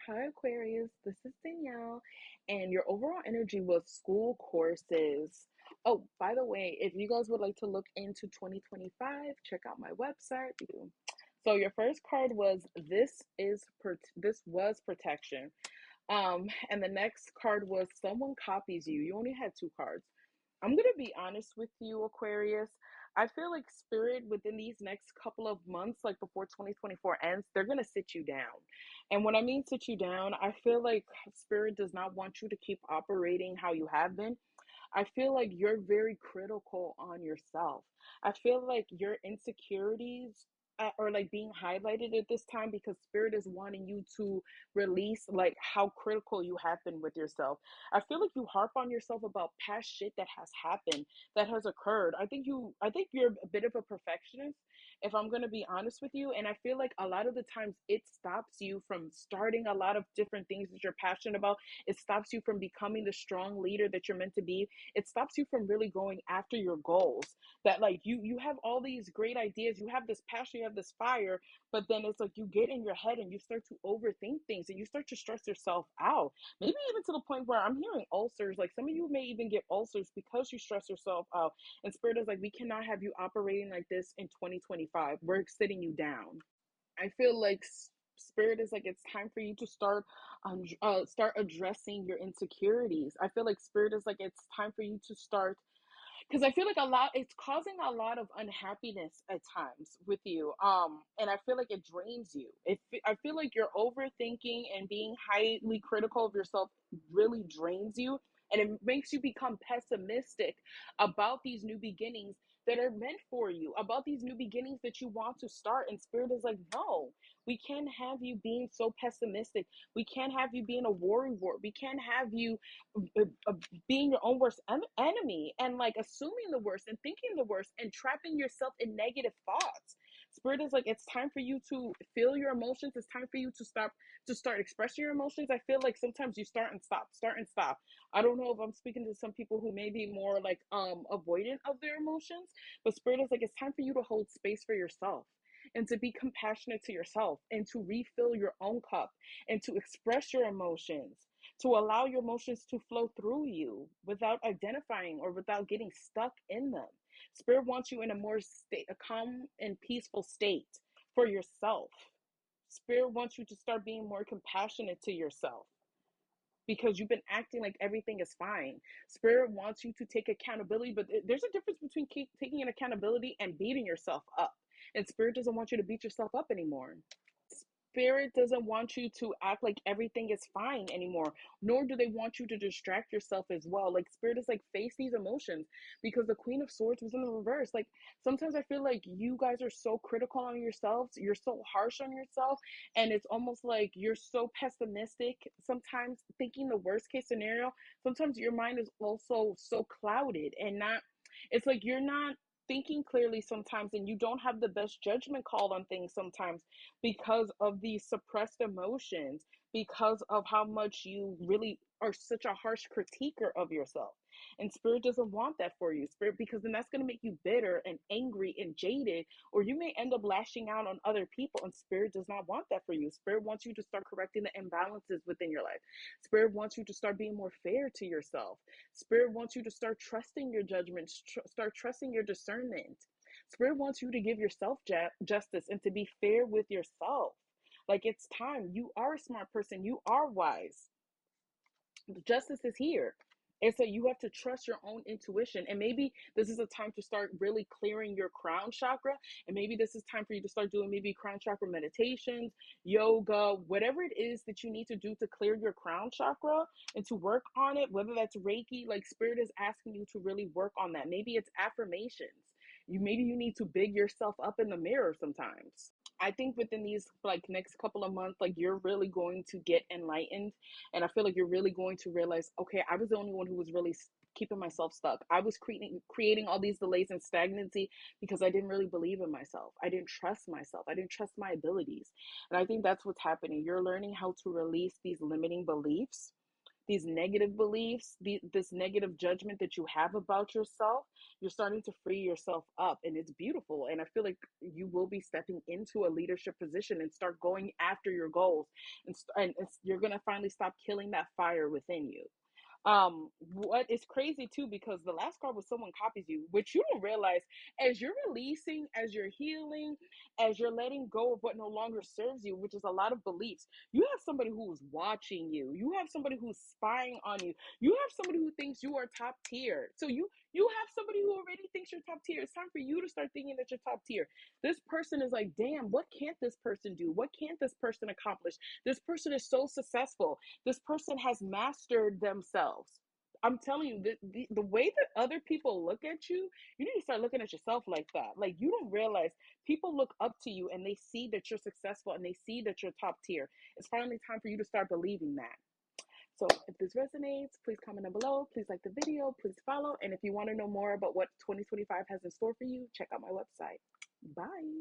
Hi, Aquarius. This is Danielle, and your overall energy was school courses. Oh, by the way, if you guys would like to look into 2025, check out my website. So your first card was this was protection. And the next card was someone copies you. You only had two cards. I'm gonna be honest with you, Aquarius. I feel like spirit within these next couple of months, like before 2024 ends, they're gonna sit you down. And when I mean sit you down, I feel like spirit does not want you to keep operating how you have been. I feel like you're very critical on yourself. I feel like your insecurities are like being highlighted at this time because spirit is wanting you to release like how critical you have been with yourself. I feel like you harp on yourself about past shit that has happened, that has occurred. I think you're a bit of a perfectionist, if I'm going to be honest with you, and I feel like a lot of the times it stops you from starting a lot of different things that you're passionate about. It stops you from becoming the strong leader that you're meant to be. It stops you from really going after your goals. That like you have all these great ideas, you have this passion, you have this fire, but then it's like you get in your head and you start to overthink things and you start to stress yourself out. Maybe even to the point where I'm hearing ulcers. Like some of you may even get ulcers because you stress yourself out. And spirit is like, we cannot have you operating like this in 2025. We're sitting you down. I feel like spirit is like it's time for you to start addressing your insecurities. I feel like spirit is like it's time for you to start, because I feel like a lot it's causing a lot of unhappiness at times with you. And I feel like it drains you. I feel like you're overthinking and being highly critical of yourself really drains you, and it makes you become pessimistic about these new beginnings that are meant for you, about these new beginnings that you want to start. And spirit is like, no, we can't have you being so pessimistic. We can't have you being a worry wart. We can't have you uh, uh, being your own worst enemy and like assuming the worst and thinking the worst and trapping yourself in negative thoughts. Spirit is like, it's time for you to feel your emotions. It's time for you to start expressing your emotions. I feel like sometimes you start and stop. I don't know if I'm speaking to some people who may be more like avoidant of their emotions, but spirit is like, it's time for you to hold space for yourself and to be compassionate to yourself and to refill your own cup and to express your emotions, to allow your emotions to flow through you without identifying or without getting stuck in them. Spirit wants you in a calm and peaceful state for yourself. Spirit wants you to start being more compassionate to yourself because you've been acting like everything is fine. Spirit wants you to take accountability, but there's a difference between taking an accountability and beating yourself up. And spirit doesn't want you to beat yourself up anymore. Spirit doesn't want you to act like everything is fine anymore, nor do they want you to distract yourself as well. Like spirit is like, face these emotions, because the Queen of Swords was in the reverse. Like sometimes I feel like you guys are so critical on yourselves, you're so harsh on yourself, and it's almost like you're so pessimistic, sometimes thinking the worst case scenario. Sometimes your mind is also so clouded and not, it's like you're not thinking clearly sometimes, and you don't have the best judgment call on things sometimes because of these suppressed emotions, because of how much you really are such a harsh critiquer of yourself. And spirit doesn't want that for you, spirit, because then that's going to make you bitter and angry and jaded, or you may end up lashing out on other people. And spirit does not want that for you. Spirit wants you to start correcting the imbalances within your life. Spirit wants you to start being more fair to yourself. Spirit wants you to start trusting your judgments, start trusting your discernment. Spirit wants you to give yourself justice and to be fair with yourself. Like it's time. You are a smart person. You are wise. The justice is here. And so you have to trust your own intuition. And maybe this is a time to start really clearing your crown chakra. And maybe this is time for you to start doing maybe crown chakra meditations, yoga, whatever it is that you need to do to clear your crown chakra and to work on it, whether that's Reiki, like spirit is asking you to really work on that. Maybe it's affirmations. Maybe you need to big yourself up in the mirror sometimes. I think within these like next couple of months, like you're really going to get enlightened, and I feel like you're really going to realize, okay, I was the only one who was really keeping myself stuck. I was creating all these delays and stagnancy because I didn't really believe in myself. I didn't trust myself. I didn't trust my abilities, and I think that's what's happening. You're learning how to release these limiting beliefs, these negative beliefs, this negative judgment that you have about yourself, you're starting to free yourself up, and it's beautiful. And I feel like you will be stepping into a leadership position and start going after your goals, and you're going to finally stop killing that fire within you. What is crazy too, because the last card was someone copies you, which you don't realize, as you're releasing, as you're healing, as you're letting go of what no longer serves you, which is a lot of beliefs. You have somebody who's watching you. You have somebody who's spying on you. You have somebody who thinks you are top tier. So you have somebody who already thinks you're top tier. It's time for you to start thinking that you're top tier. This person is like, damn, what can't this person do? What can't this person accomplish? This person is so successful. This person has mastered themselves. I'm telling you, the way that other people look at you, you need to start looking at yourself like that. Like, you don't realize people look up to you and they see that you're successful and they see that you're top tier. It's finally time for you to start believing that. So if this resonates, please comment down below. Please like the video. Please follow. And if you want to know more about what 2025 has in store for you, check out my website. Bye.